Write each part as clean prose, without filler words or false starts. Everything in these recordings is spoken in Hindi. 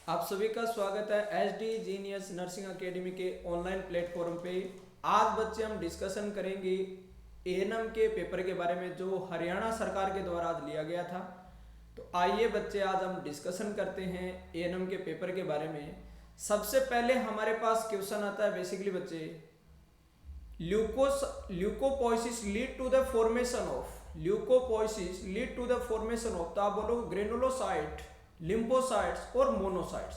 आप सभी का स्वागत है H D genius nursing academy के ऑनलाइन प्लेटफॉर्म पे। आज बच्चे हम डिस्कशन करेंगे एएनएम के पेपर के बारे में जो हरियाणा सरकार के द्वारा आज लिया गया था। तो आइए बच्चे आज हम डिस्कशन करते हैं एएनएम के पेपर के बारे में। सबसे पहले हमारे पास क्वेश्चन आता है बेसिकली बच्चे, leucopoiesis lead to the formation of, leucopoiesis lead to the formation of, तो आप बोलो ग्रेनुलोसाइट, लिम्फोसाइट्स और मोनोसाइट्स।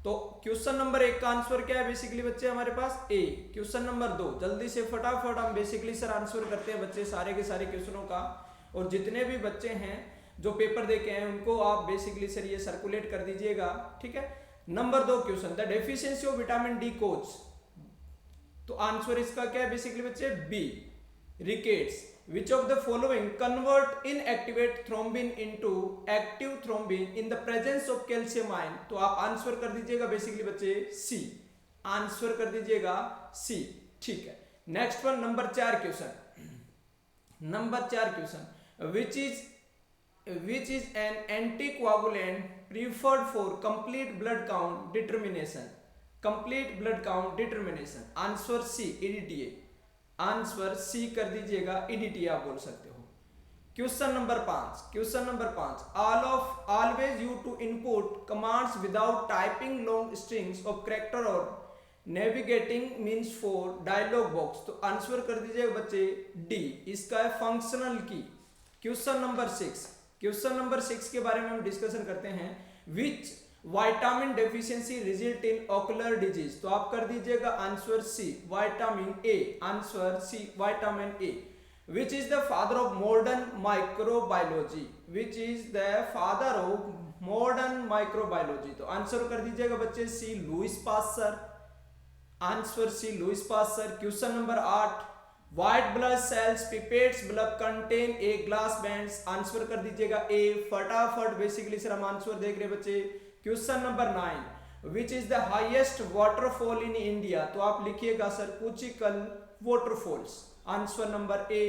तो क्वेश्चन नंबर 1 का आंसर क्या है बेसिकली बच्चे हमारे पास ए। क्वेश्चन नंबर 2 जल्दी से फटाफट हम बेसिकली सर आंसर करते हैं बच्चे सारे के सारे क्वेश्चनों का। और जितने भी बच्चे हैं जो पेपर देके हैं उनको आप बेसिकली सर ये सर्कुलेट कर दीजिएगा, ठीक है। Number 2 question, the deficiency of vitamin D causes, तो आंसर इसका क्या है बेसिकली बच्चे B, rickets. Which of the following convert inactivate thrombin into active thrombin in the presence of calcium ion, तो आप आंसर कर दीजिएगा बेसिकली बच्चे सी, आंसर कर दीजिएगा सी, ठीक है। Next one number 4 question, number 4 question, which is an anticoagulant preferred for complete blood count determination, complete blood count determination, answer C EDTA, answer C कर दीजिएगा EDTA आप बोल सकते हो। Question number 5, question number 5, always you to input commands without typing long strings of character और navigating means for dialog box, तो आंसर कर दीजिएगा बच्चे डी, इसका है फंक्शनल की। क्वेश्चन नंबर 6, क्वेश्चन नंबर 6 के बारे में हम डिस्कशन करते हैं, which vitamin deficiency result in ocular disease, तो आप कर दीजिएगा answer C, vitamin A, answer C vitamin A. Which is the father of modern microbiology, which is the father of modern microbiology, तो आंसर कर दीजिएगा बच्चे C, Louis Pasteur, answer C Louis Pasteur. Question number 8, white blood cells pipettes blood contain a glass bands, answer कर दीजिएगा ए, फटाफट बेसिकली सर हम आंसर देख रहे बच्चे। Question number 9, which is the highest waterfall in India, तो आप लिखिएगा sir Kunchikal waterfalls, answer number A,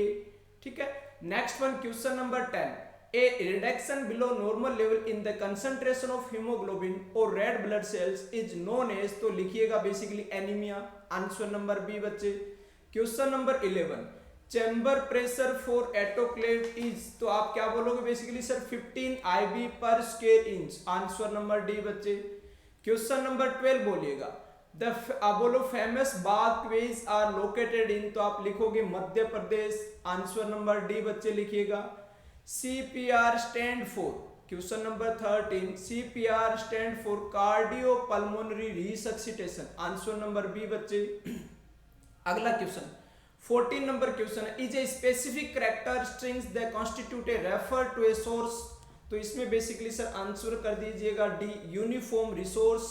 ठीक है। Next one question number 10, a reduction below normal level in the concentration of haemoglobin और red blood cells is known as, तो लिखिएगा basically anaemia, answer number B बच्चे। Question number 11, chamber pressure for autoclave is, तो आप क्या बोलोगे बेसिकली सर 15 IB पर square inch, answer number D बच्चे। क्वेश्चन नंबर 12 बोलिएगा, आप बोलो famous Bagh caves are located in, तो आप लिखोगे Madhya Pradesh, answer number D बच्चे लिखिएगा। CPR stand for, question number 13, CPR stand for cardio pulmonary resuscitation, answer number B बच्चे। अगला क्वेश्चन 14 नंबर क्वेश्चन है, is a specific character strings that constitute a refer to a source, तो इसमें बेसिकली सर आंसर कर दीजिएगा D, uniform resource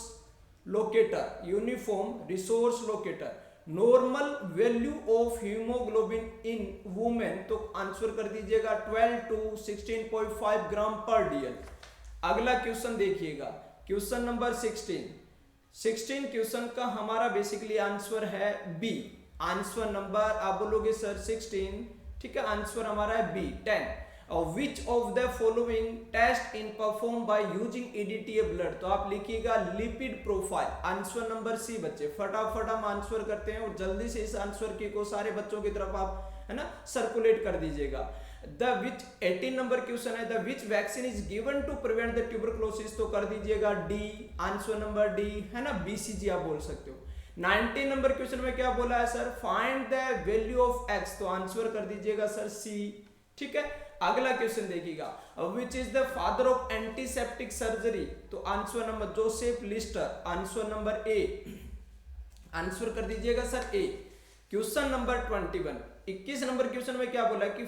locator, uniform resource locator. Normal value of haemoglobin in women, तो आंसर कर दीजिएगा 12 to 16.5 ग्राम पर DL। अगला क्वेश्चन देखिएगा, क्वेश्चन नंबर 16 क्वेश्चन का हमारा बेसिकली आंसर है बी, आंसर नंबर आप बोलोगे सर 16, ठीक है, आंसर हमारा है B 10। Which of the following test in perform by using EDTA blood, तो आप लिखिएगा lipid profile, answer number C बच्चे। फटाफट हम आंसर करते हैं और जल्दी से इस आंसर की को सारे बच्चों की तरफ आप है ना सर्कुलेट कर दीजिएगा। द विच 18 नंबर क्वेश्चन है, the which vaccine is given to prevent the tuberculosis, तो कर दीजिएगा डी, आंसर नंबर डी, है ना, BCG आप बोल सकते हो। 19 नंबर क्वेश्चन में क्या बोला है sir, find the value of x, तो आंसर कर दीजिएगा सर सी, ठीक है। अगला क्वेश्चन देखिएगा, which is the father of antiseptic surgery, तो answer number Joseph Lister, answer number A, answer कर दीजिएगा sir A. Question number 21 number question में क्या बोला कि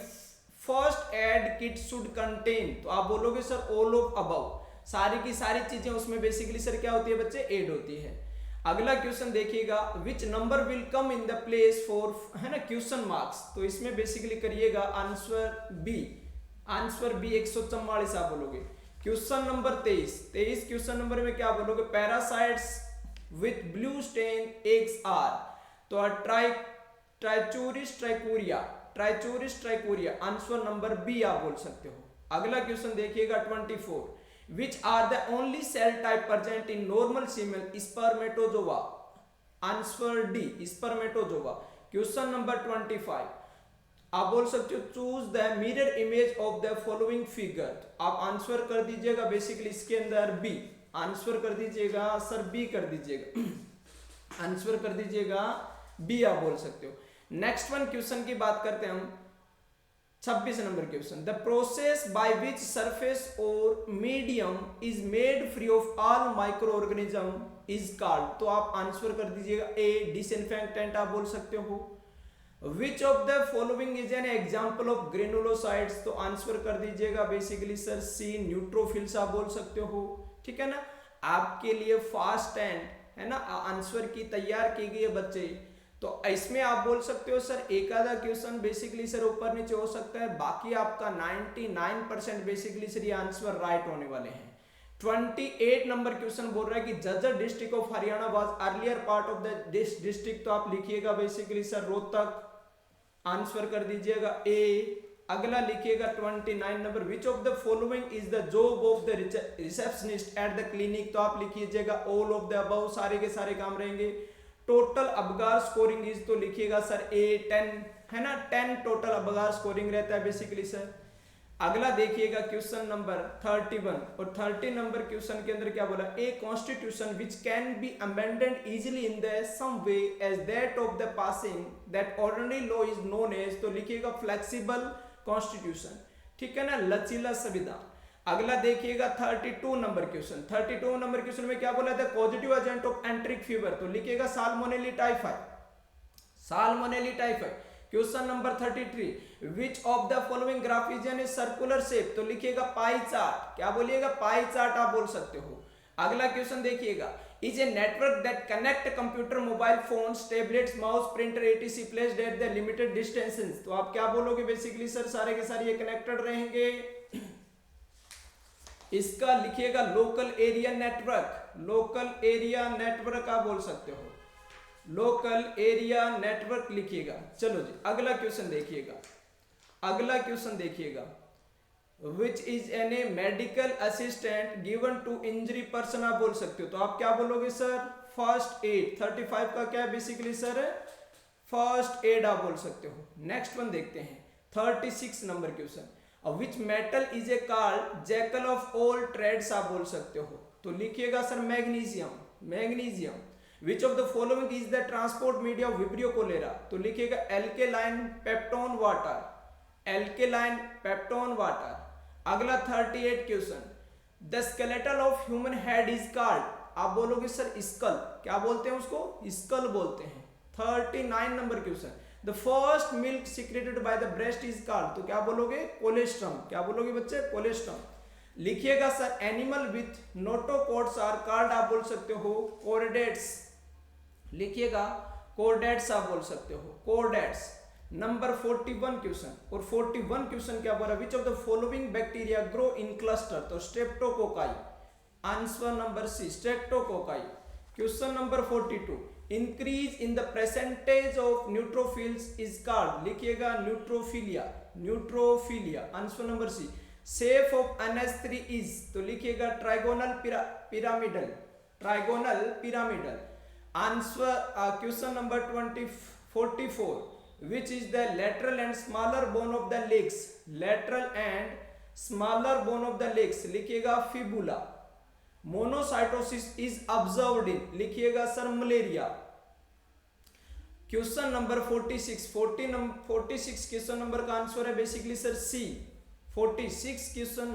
first aid kit should contain, तो आप बोलोगे सर ऑल ऑफ अबव, सारी की सारी चीजें उसमें बेसिकली सर क्या होती है बच्चे एड होती है। अगला क्वेश्चन देखिएगा, which number will come in the place for, है ना, क्वेश्चन मार्क्स, तो इसमें बेसिकली करिएगा आंसर बी, आंसर बी 144 आप बोलोगे। क्वेश्चन नंबर 23 क्वेश्चन नंबर में क्या बोलोगे, parasites with blue stain eggs are, तो Trichuris trichiura, answer number B आप बोल सकते हो। अगला क्वेश्चन देखिएगा 24, which are the only cell type present in normal female spermatozoa. Answer D spermatozoa. Question number 25 आप बोल सकते हो choose the mirror image of the following figure. आप आंसर कर दीजिएगा बेसिकली इसके अंदर बी। आंसर कर दीजिएगा सर बी कर दीजिएगा। आंसर कर दीजिएगा बी आप बोल सकते हो। नेक्स्ट वन क्वेश्चन की बात करते हैं हम 26 number question. The process by which surface or medium is made free of all microorganism is called. तो आप आंसर कर दीजिएगा ए डिसइंफेक्टेंट आप बोल सकते हो। Which of the following is an example of granulocytes. तो आंसर कर दीजिएगा बेसिकली सर सी न्यूट्रोफिल्स आप बोल सकते हो। ठीक है ना, आपके लिए फास्ट एंड है ना आंसर की तैयार की गई है बच्चे। तो इसमें आप बोल सकते हो सर एक आधा क्वेश्चन बेसिकली सर ऊपर नीचे हो सकता है, बाकी आपका 99% बेसिकली सर ये आंसर राइट होने वाले हैं। 28 नंबर क्वेश्चन बोल रहा है कि Jhajjar district of Haryana was earlier part of the district. तो आप लिखिएगा बेसिकली सर रोहतक। आंसर कर दीजिएगा ए। अगला लिखिएगा 29 number which of the following is the job of the receptionist at the clinic. तो आप लिखिएगा ऑल ऑफ द अबव, सारे के सारे काम रहेंगे। टोटल अबगार स्कोरिंग इज, तो लिखिएगा सर ए 10 है ना, 10 टोटल अबगार स्कोरिंग रहता है बेसिकली सर। अगला देखिएगा क्वेश्चन नंबर 31 और 30 नंबर क्वेश्चन के अंदर क्या बोला, a constitution which can be amended easily in the same way as that of the passing that ordinary law is known as. तो लिखिएगा फ्लेक्सिबल कॉन्स्टिट्यूशन। ठीक है ना, लचीला संविधान। अगला देखिएगा 32 नंबर क्वेश्चन। 32 नंबर क्वेश्चन में क्या बोला था, positive agent of enteric fever. तो लिखिएगा salmonella typhoid. Salmonella typhoid. Question number 33 which of the following graph is a circular shape. तो लिखिएगा पाई चार्ट। क्या बोलिएगा, पाई चार्ट आप बोल सकते हो। अगला क्वेश्चन देखिएगा is a network that connect computer mobile phones tablets mouse printer ETC placed at the limited distances. तो आप क्या बोलोगे बेसिकली सर सारे के सारे ये कनेक्टेड रहेंगे। इसका लिखिएगा local area network. Local area network आप बोल सकते हो। लोकल एरिया नेटवर्क लिखिएगा। चलो जी अगला क्वेश्चन देखिएगा। अगला क्वेश्चन देखिएगा which is an a medical assistant given to injury person आप बोल सकते हो। तो आप क्या बोलोगे सर, फर्स्ट एड। 35 का क्या है बेसिकली सर, फर्स्ट एड आप बोल सकते हो। नेक्स्ट वन देखते हैं 36 नंबर question. Which metal is a called jackal of all trades आप बोल सकते हो। तो लिखिएगा sir magnesium. Magnesium. Which of the following is the transport media of Vibrio cholerae. तो लिखिएगा alkaline peptone water. Alkaline peptone water. अगला 38 question the skeletal of human head is called. आप बोलोगे सर स्कल। क्या बोलते हैं उसको, स्कल बोलते हैं। 39 number question the first milk secreted by the breast is called. तो क्या बोलोगे, कोलेस्ट्रम। क्या बोलोगे बच्चे, कोलेस्ट्रम। लिखिएगा sir animal with notochords are called आप बोल सकते हो कोर्डेट्स। लिखिएगा कोर्डेट्स आप बोल सकते हो, कोर्डेट्स। नंबर 41 क्वेश्चन और 41 क्वेश्चन क्या बोला, which of the following bacteria grow in cluster. तो streptococci. Answer number C streptococci. Question number 42 increase in the percentage of neutrophils is called. लिखिएगा neutrophilia. Neutrophilia. Answer number C. Shape of NH3 is. तो लिखिएगा trigonal pyramidal. Trigonal pyramidal. Answer question number 44 which is the lateral and smaller bone of the legs. lateral and smaller bone of the legs लिखिएगा fibula. Monocytosis is observed in. लिखिएगा sir malaria. Question number 46 question number का आंसर है बेसिकली सर सी। 46 क्वेश्चन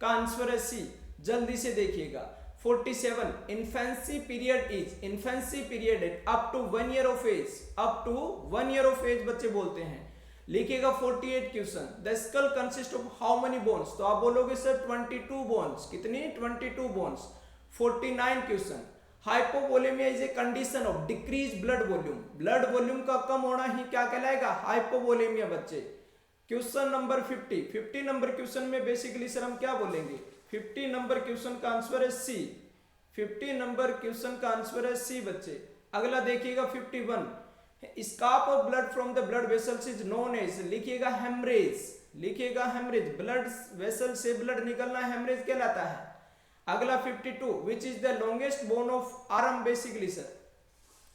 का आंसर है सी। जल्दी से देखिएगा 47 infancy period is. Infancy period up to 1 year of age. Up to 1 year of age बच्चे बोलते हैं। लिखिएगा 48 question the skull consist of how many bones. तो आप बोलोगे सर 22 बोन्स। कितनी, 22 bones. 49 question hypovolemia is a condition of decrease blood volume. Blood volume का कम होना ही क्या कहलाएगा, हाइपोवोलेमिया बच्चे। क्वेश्चन नंबर 50 नंबर क्वेश्चन में बेसिकली सर हम क्या बोलेंगे, 50 नंबर क्वेश्चन का आंसर है सी। 50 नंबर क्वेश्चन का आंसर है सी बच्चे। अगला देखिएगा 51 escape of blood from the blood vessels is known as. लिखिएगा हेमरेज। लिखिएगा हेमरेज। ब्लड वेसल से ब्लड निकलना हेमरेज कहलाता है। अगला 52 which is the longest bone of arm basically sir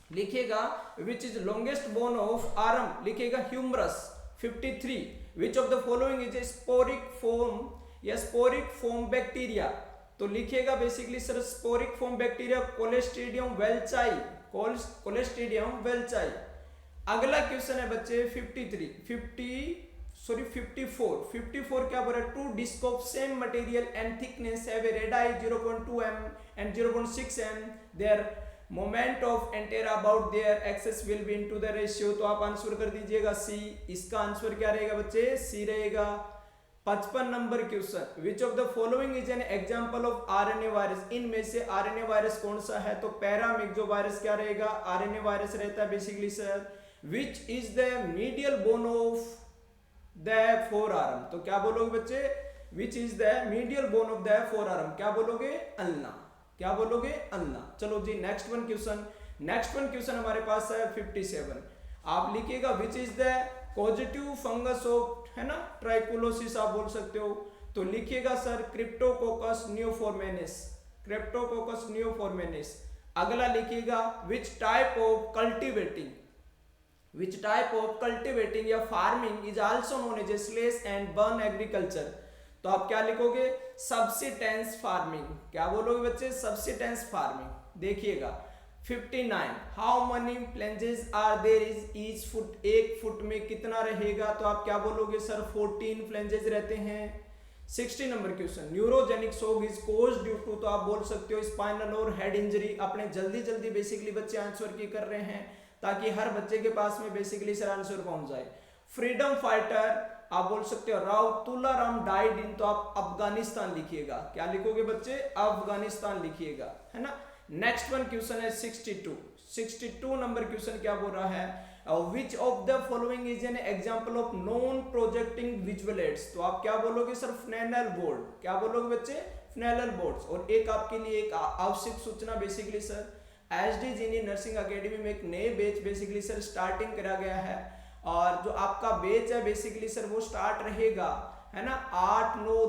लिखिएगा which is longest bone of arm लिखिएगा humerus. 53 which of the following is a sporic form या स्पोरिक फॉर्म बैक्टीरिया, तो लिखिएगा basically sir sporic form bacteria clostridium welchii, clostridium welchii. अगला क्वेश्चन है बच्चे 54 क्या बोल रहा है, two disc of same material and thickness have a radius 0.2 m and 0.6 m, their moment of एंटेर about their axes will be into the ratio, तो आप आंसर कर दीजिएगा सी। इसका आंसर क्या रहेगा बच्चे, सी रहेगा। 55 number question which of the following is an example of RNA virus, इनमें से आरएनए वायरस कौन सा है, तो पैरामिक्सो वायरस क्या रहेगा, आरएनए वायरस रहता है basically sir. Which is the medial bone of the four arm, तो क्या बोलोगे बच्चे, विच is the medial bone of the four arm, क्या बोलोगे, अल्ना, क्या बोलोगे, अल्ना। चलो जी नेक्स्ट वन क्वेश्चन हमारे पास है 57, आप लिखिएगा which is the positive fungus of, है ना, ट्राइकोलोसिस आप बोल सकते हो, तो लिखिएगा sir Cryptococcus neoformans, Cryptococcus neoformans. अगला लिखिएगा विच टाइप ऑफ कल्टिवेटिंग या farming is also known as slash and burn agriculture, तो आप क्या लिखोगे, सब्सिटेंस फार्मिंग, क्या बोलोगे बच्चे, सब्सिटेंस फार्मिंग। देखिएगा 59 how many phalanges are there is each foot, एक फुट में कितना रहेगा, तो आप क्या बोलोगे सर 14 फ्लेंजेस रहते हैं। 60 नंबर question neurogenic shock is caused due to, तो आप बोल सकते हो स्पाइनल और हेड इंजरी। अपने जल्दी बेसिकली बच्चे आंसर की कर रहे हैं ताकि हर बच्चे के पास में बेसिकली सर आंसर पहुंच जाए। फ्रीडम फाइटर आप बोल सकते हो राव तुलाराम डाइड इन, तो आप अफगानिस्तान लिखिएगा, क्या लिखोगे बच्चे, अफगानिस्तान लिखिएगा, है ना। नेक्स्ट वन क्वेश्चन है 62 नंबर क्वेश्चन क्या बोल रहा है, विच of the following is an example of non projecting visual aids, तो आप क्या बोलोगे सर फ्नेलर बोर्ड, क्या बोलोगे बच्चे, फ्नेलर बोर्ड्स। और एक आपके लिए एक आवश्यक सूचना बेसिकली सर एसडी जीनी नर्सिंग एकेडमी में एक नए बैच बेसिकली सर स्टार्टिंग करा गया है, और जो आपका बैच है बेसिकली सर वो स्टार्ट रहेगा, है ना, 8, 9,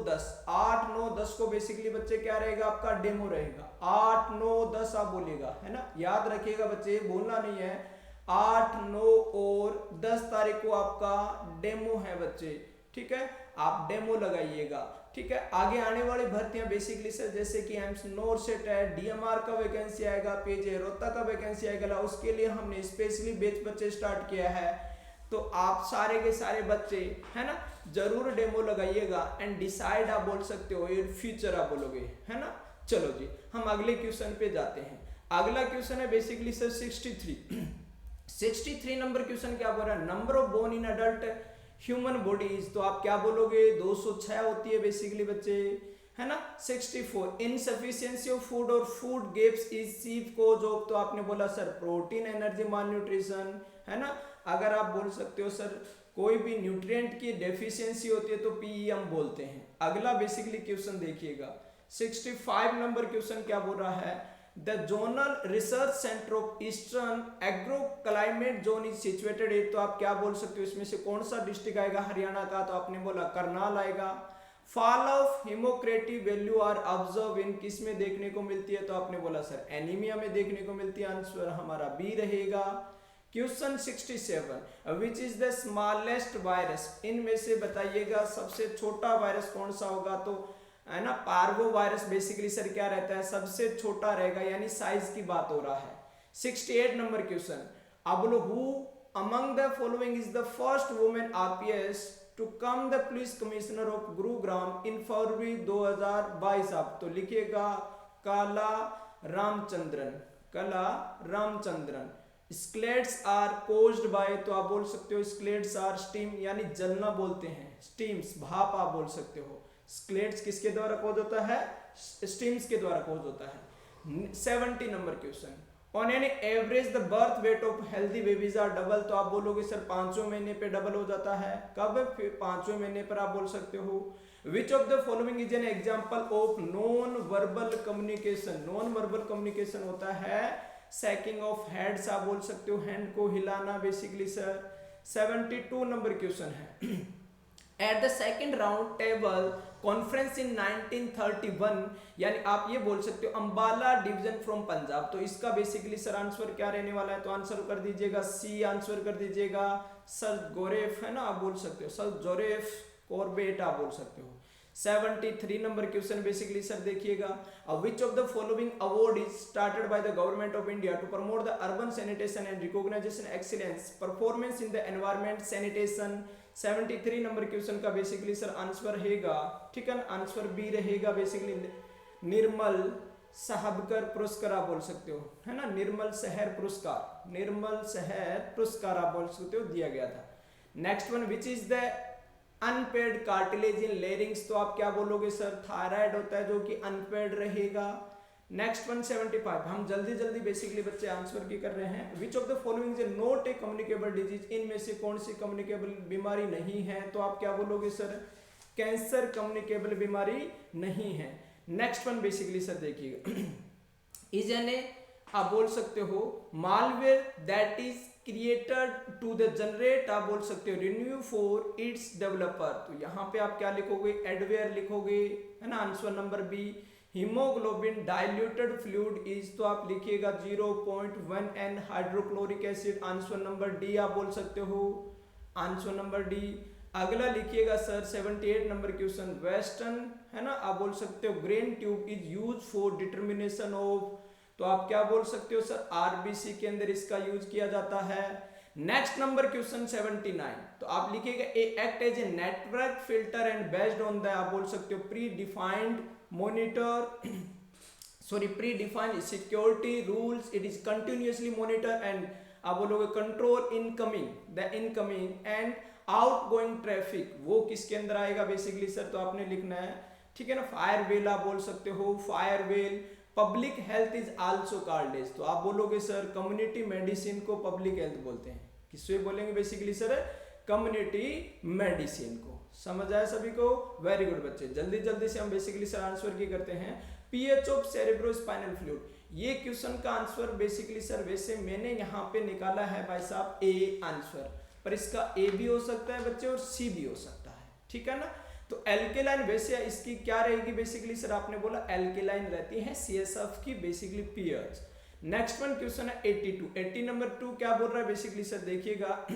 10 को बेसिकली बच्चे क्या रहेगा, आपका डेमो रहेगा। 8, 9, 10 आप बोलिएगा, है ना, याद रखिएगा बच्चे, बोलना नहीं है। 8, 9 और 10 तारीख को आपका डेमो है बच्चे, ठीक है, आप डेमो लगाइएगा, ठीक है। आगे आने वाली भर्तियां बेसिकली सर जैसे कि एम्स नोरसेट है, डीएमआर का वैकेंसी आएगा, पीजे रोहतक का वैकेंसी आएगा, उसके लिए हमने स्पेशली बैच बच्चे स्टार्ट किया है, तो आप सारे के सारे बच्चे, है ना, जरूर डेमो लगाइएगा एंड डिसाइड आप बोल सकते हो योर फ्यूचर आप बोलोगे, है ना। चलो जी हम अगले क्वेश्चन पे जाते हैं। अगला क्वेश्चन है बेसिकली सर 63 नंबर क्वेश्चन क्या बोल रहा है, number of bone in adult human bodies, तो आप क्या बोलोगे, 206 होती है बेसिकली बच्चे, है ना। 64 इनसफिशिएंसी ऑफ फूड और food gaps is chief cause of, तो आपने बोला सर प्रोटीन एनर्जी माल न्यूट्रिशन, है ना। अगर आप बोल सकते हो सर कोई भी न्यूट्रिएंट की डेफिशिएंसी होती है तो पीईएम बोलते हैं। अगला बेसिकली क्वेश्चन देखिएगा 65 नंबर क्वेश्चन क्या बोल रहा है, the zonal research centre of eastern agro climate zone is situated है, तो आप क्या बोल सकते हो, इसमें से कौन सा डिस्ट्रिक्ट आएगा हरियाणा का, तो आपने बोला करनाल आएगा। Fall of haematocrit value are observe in, किस में देखने को मिलती है, तो आपने बोला सर एनीमिया में देखने को मिलती है, आंसर हमारा बी रहेगा। Question 67 which is the smallest virus, इनमें से बताइएगा सबसे छोटा वायरस कौन सा होगा, तो है ना पार्वो वायरस बेसिकली सर क्या रहता है, सबसे छोटा रहेगा, यानी साइज की बात हो रहा है। 68 नंबर क्वेश्चन, अब बोलो who among the following is the first women IPS to come the police commissioner of Gurugram in February 2022, आप तो लिखिएगा कला रामचंद्रन। स्क्लेट्स आर कोज्ड बाय, तो आप बोल सकते हो स्क्लेट्स आर स्टीम, यानी जलना बोलते हैं, स्टीम्स भाप आप बोल सकते हो। स्क्लेट्स किसके द्वारा कोज होता है, स्टीम्स के द्वारा कोज होता है। 70 नंबर question, on an average the birth weight of healthy babies are double, तो आप बोलोगे सर 5वें महीने पे डबल हो जाता है, कब, 5वें महीने पर आप बोल सकते हो। Which of the following is an example of non verbal communication, non verbal communication होता है सैकिंग ऑफ हेड्स, आप बोल सकते हो हैंड को हिलाना बेसिकली सर। 72 नंबर क्वेश्चन है at the second round table conference in 1931, यानी आप ये बोल सकते हो अंबाला डिवीजन फ्रॉम पंजाब। तो इसका बेसिकली सर आंसर क्या रहने वाला है, तो आंसर कर दीजिएगा सी, आंसर कर दीजिएगा सर जोरेफ, है ना, आप बोल सकते हो सर जोरेफ कॉर्बेट आप बोल सकते हो। 73 नंबर क्वेश्चन बेसिकली सर देखिएगा, which of the following award is started by the government of India to promote the urban sanitation and recognization excellence performance in the environment sanitation. 73 number question का बेसिकली सर आंसर रहेगा, ठीक है ना, आंसर बी रहेगा बेसिकली निर्मल साहबकर पुरस्कार आप बोल सकते हो, है ना, निर्मल शहर पुरस्कार, निर्मल शहर पुरस्कार आप बोल सकते हो दिया गया था। Next one, which is the unpaired cartilage in larynx, तो आप क्या बोलोगे सर, थायराइड होता है जो कि अनपेड रहेगा। नेक्स्ट 175, हम जल्दी जल्दी बेसिकली बच्चे आंसर की कर रहे हैं। विच of the following is not a communicable disease, इनमें से कौन सी कम्युनिकेबल बीमारी नहीं है, तो आप क्या बोलोगे सर, कैंसर कम्युनिकेबल बीमारी नहीं है। नेक्स्ट वन बेसिकली सर देखिएगा, इज एन ए आप बोल सकते हो malware that is created to the generate आप बोल सकते हो रिन्यू फॉर इट्स डेवलपर, तो यहाँ पे आप क्या लिखोगे, एडवेयर लिखोगे, है ना, answer number B. Haemoglobin diluted fluid is, तो आप लिखिएगा 0.1 N hydrochloric acid, answer number D आप बोल सकते हो, आंसर नंबर डी। अगला लिखिएगा सर 78 नंबर क्वेश्चन, वेस्टर्न, है ना, आप बोल सकते हो grain tube is use for determination of, तो आप क्या बोल सकते हो सर, आरबीसी के अंदर इसका यूज किया जाता है। नेक्स्ट नंबर क्वेश्चन 79, तो आप लिखिएगा a act as a network filter and based on the आप बोल सकते हो predefined monitor sorry predefined security rules, it is continuously monitor and आप बोलोगे control incoming the incoming and outgoing traffic, वो किसके अंदर आएगा बेसिकली सर, तो आपने लिखना है, ठीक है ना, फायरवेल आप बोल सकते हो, firewall. Public health is also called as, तो आप बोलोगे सर कम्युनिटी मेडिसिन को पब्लिक हेल्थ बोलते हैं, किससे बोलेंगे बेसिकली सर, कम्युनिटी मेडिसिन को। समझ आया सभी को, वेरी गुड बच्चे, जल्दी जल्दी से हम बेसिकली सर आंसर की करते हैं। पीएच ऑफ सेरेब्रोस्पाइनल फ्लूइड, ये क्वेश्चन का आंसर बेसिकली सर वैसे मैंने यहाँ पे निकाला है भाई साहब ए आंसर, पर इसका ए भी हो सकता है बच्चे और सी भी हो सकता है, ठीक है ना। तो एल्केलाइन वैसे इसकी क्या रहेगी बेसिकली सर, आपने बोला एल्केलाइन रहती है सीएसएफ की basically pH. Next one question है 82, 80 नंबर 2 क्या बोल रहा है बेसिकली सर देखिएगा,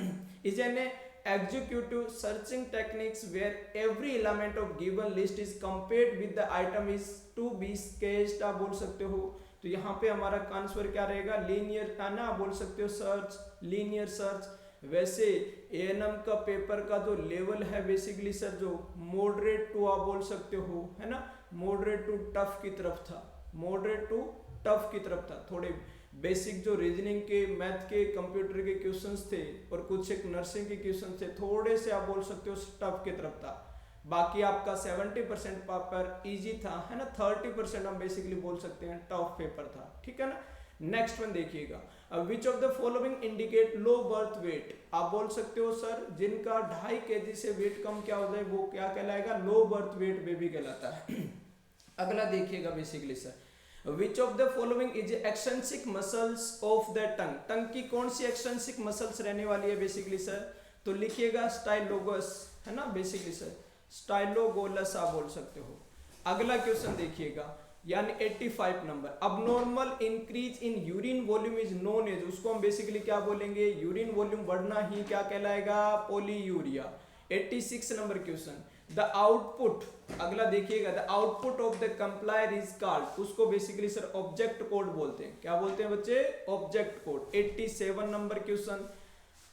is N executive searching techniques where every element of given list is compared with the item is to be cached आप बोल सकते हो, तो यहाँ पे हमारा आंसर क्या रहेगा, लीनियर, है ना, बोल सकते हो सर्च, लीनियर सर्च। वैसे एएनएम का पेपर का जो लेवल है बेसिकली सर जो मॉडरेट टू आप बोल सकते हो, है ना, मॉडरेट टू टफ की तरफ था, मॉडरेट टू टफ की तरफ था, थोड़े बेसिक जो रीजनिंग के, मैथ के, कंप्यूटर के क्वेश्चंस थे और कुछ एक नर्सिंग के क्वेश्चन थे, थोड़े से आप बोल सकते हो टफ की तरफ था। बाकी आपका 70% पेपर इजी था, है ना, 30% हम बेसिकली बोल सकते हैं टफ पेपर था, ठीक है ना। नेक्स्ट वन देखिएगा, which of the following indicate low birth weight, आप बोल सकते हो सर जिनका 2.5 kg से वेट कम क्या हो जाए वो क्या कहलाएगा, लो बर्थ वेट बेबी कहलाता है। अगला देखिएगा basically sir, which of the following is extrinsic muscles of the tongue, tongue की कौन सी एक्सटेंसिक मसल्स रहने वाली है बेसिकली सर, तो लिखिएगा स्टाइलोगस, है ना, बेसिकली सर स्टाइलोगोलस आप बोल सकते हो। अगला क्वेश्चन देखिएगा, यानी 85 नंबर, abnormal increase in urine volume is known as, उसको हम बेसिकली क्या बोलेंगे, यूरिन वॉल्यूम बढ़ना ही क्या कहलाएगा, polyuria. 86 number question, the output, अगला देखिएगा, the output of the compiler is called, उसको बेसिकली सर ऑब्जेक्ट कोड बोलते हैं, क्या बोलते हैं बच्चे, object code. 87 number question,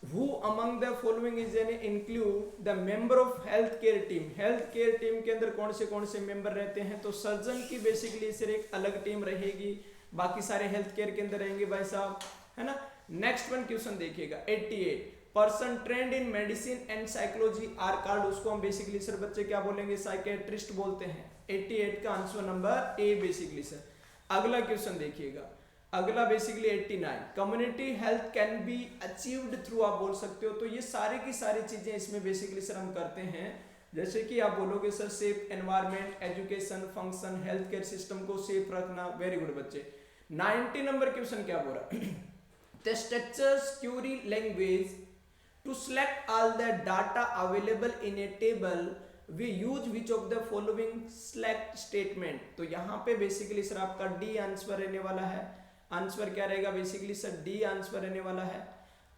who among the following is an include the member of health care team, health care team के अंदर कौन से मेंबर रहते हैं, तो सर्जन की बेसिकली सर एक अलग टीम रहेगी, बाकी सारे हेल्थ केयर के अंदर रहेंगे भाई साहब, है ना। नेक्स्ट वन क्वेश्चन देखिएगा 88, person trained in medicine and psychology are called, उसको हम बेसिकली सर बच्चे क्या बोलेंगे, साइकेट्रिस्ट बोलते हैं। 88 का आंसर नंबर ए बेसिकली सर। अगला क्वेश्चन देखिएगा, अगला basically 89, community health can be achieved through आप बोल सकते हो, तो ये सारी की सारी चीजें इसमें बेसिकली सर हम करते हैं, जैसे कि आप बोलोगे sir safe environment, education, function, health care system को सेफ रखना, वेरी गुड बच्चे। 90 नंबर क्वेश्चन क्या बोल रहा है, the structures query language to select all the data available in a table we use which of the following select statement. तो यहाँ पे बेसिकली सर आपका डी आंसर रहने वाला है। आंसर क्या रहेगा बेसिकली सर डी आंसर रहने वाला है।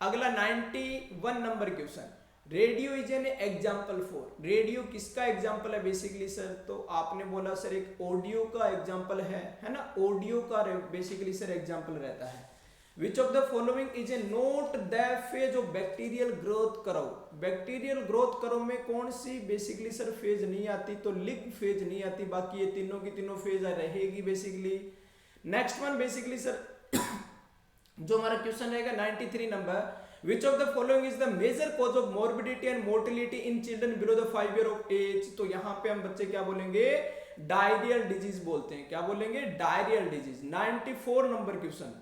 अगला 91 number question, radio is an example for. Radio किसका एग्जाम्पल है बेसिकली सर? तो आपने बोला सर एक ऑडियो का एग्जाम्पल है ना, ऑडियो का बेसिकली सर एग्जाम्पल रहता है। विच of the following is A note the phase of bacterial growth curve. Bacterial growth curve में कौन सी बेसिकली सर फेज नहीं आती? तो लिग फेज नहीं आती, बाकी ये तीनों की तीनों फेज रहेगी basically. Next one basically sir जो हमारा क्वेश्चन रहेगा 93 नंबर, which of the following is the major cause of morbidity and mortality in children below the 5 year of age. तो यहाँ पे हम बच्चे क्या बोलेंगे? डायरियल डिजीज बोलते हैं। क्या बोलेंगे? Diarrhoeal disease. 94 number question,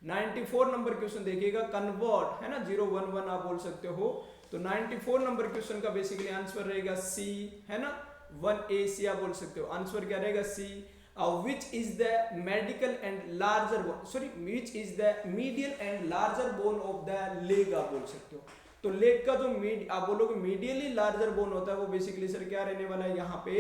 94 number question देखिएगा, कन्वर्ट है ना 011 आप बोल सकते हो। तो 94 नंबर क्वेश्चन का बेसिकली आंसर रहेगा सी, है ना 1A सी आप बोल सकते हो। आंसर क्या रहेगा? सी। which is the medical and larger bone, sorry which is the medial and larger bone of the leg आप बोल सकते हो। तो लेग का जो आप बोलोगे मीडियली लार्जर बोन होता है वो बेसिकली सर क्या रहने वाला है? यहाँ पे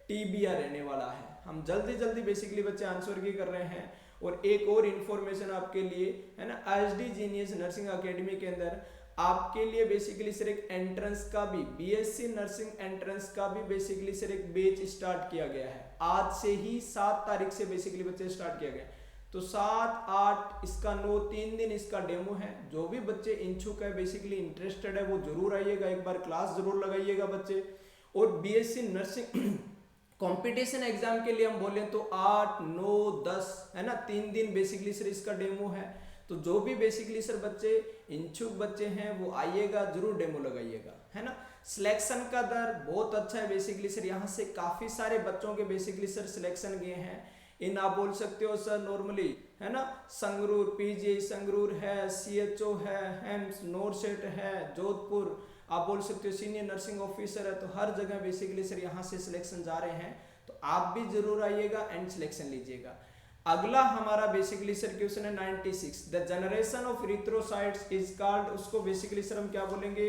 टीबिया रहने वाला है। हम जल्दी जल्दी बेसिकली बच्चे आंसर की कर रहे हैं। और एक और इंफॉर्मेशन आपके लिए है ना, एचडी जीनियस नर्सिंग एकेडमी के अंदर आपके लिए बेसिकली सर एक एंट्रेंस का भी, बीएससी नर्सिंग एंट्रेंस का भी बेसिकली सर एक बैच स्टार्ट किया गया है। आज से ही 7 तारीख से बेसिकली बच्चे स्टार्ट किया गया। तो 7, 8 इसका 9 3 दिन इसका डेमो है। जो भी बच्चे इच्छुक है बेसिकली इंटरेस्टेड है वो जरूर आइएगा, एक बार क्लास जरूर लगाइएगा बच्चे। और बीएससी नर्सिंग कंपटीशन एग्जाम के लिए हम बोले तो 8, 9, 10 है ना 3 दिन बेसिकली सर इसका डेमो है। तो जो भी बेसिकली सर बच्चे इच्छुक बच्चे हैं वो आइएगा, जरूर डेमो लगाइएगा, है ना। सिलेक्शन का दर बहुत अच्छा है बेसिकली सर, यहाँ से काफी सारे बच्चों के बेसिकली सर सिलेक्शन गए हैं। इन आप बोल सकते हो सर नॉर्मली है ना, संगरूर पीजी संगरूर है, सीएचओ है, हेम्स नोरसेट है, जोधपुर आप बोल सकते हो सीनियर नर्सिंग ऑफिसर है। तो हर जगह बेसिकली सर यहाँ से सिलेक्शन जा रहे हैं। तो आप भी जरूर आइएगा एंड सिलेक्शन लीजिएगा। अगला हमारा बेसिकली सर क्वेश्चन है 96, the generation of erythrocytes is called. उसको बेसिकली सर हम क्या बोलेंगे?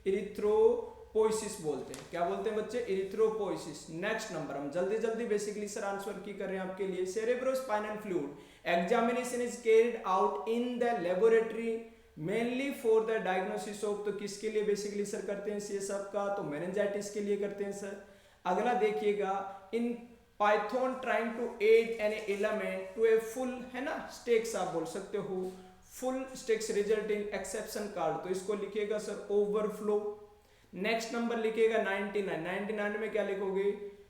इरिथ्रोपोइसिस बोलते हैं। क्या बोलते हैं बच्चे? इरिथ्रोपोइसिस। नेक्स्ट नंबर हम जल्दी जल्दी बेसिकली सर आंसर की कर रहे हैं आपके लिए। Cerebrospinal fluid examination is carried out in the laboratory mainly for the diagnosis of. तो किसके लिए बेसिकली सर करते हैं ये सब का? तो मेनिंजाइटिस के लिए करते हैं सर। अगला देखिएगा, in python trying to add an element to a full है ना स्टेक्स आप बोल सकते हो, full stacks resulting exception card. तो इसको लिखिएगा सर ओवरफ्लो। नेक्स्ट नंबर लिखिएगा 99, 99 में क्या लिखोगे?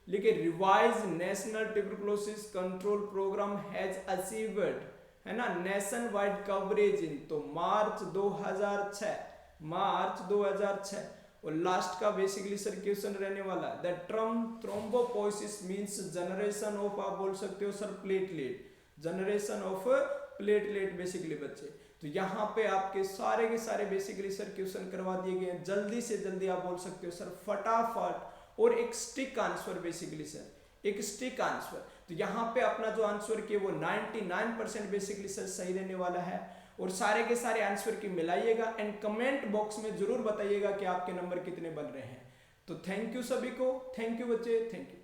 लिखिए revise national tuberculosis control programme has achieved है ना नेशन वाइड कवरेज इन। तो मार्च 2006, मार्च 2006। और लास्ट का बेसिकली सर क्वेश्चन रहने वाला the term thrombopoiesis means generation of आप बोल सकते हो sir platelet, generation of platelet basically बच्चे। तो यहाँ पे आपके सारे के सारे बेसिकली सर क्वेश्चन करवा दिए गए हैं। जल्दी से जल्दी आप बोल सकते हो सर फटाफट। और एक स्टिक आंसर बेसिकली सर, एक स्टिक आंसर। तो यहाँ पे अपना जो आंसर किया वो 99% बेसिकली सर सही रहने वाला है। और सारे के सारे आंसर की मिलाइएगा एंड कमेंट बॉक्स में जरूर बताइएगा कि आपके नंबर कितने बन रहे हैं। तो थैंक यू सभी को, थैंक यू बच्चे, थैंक यू।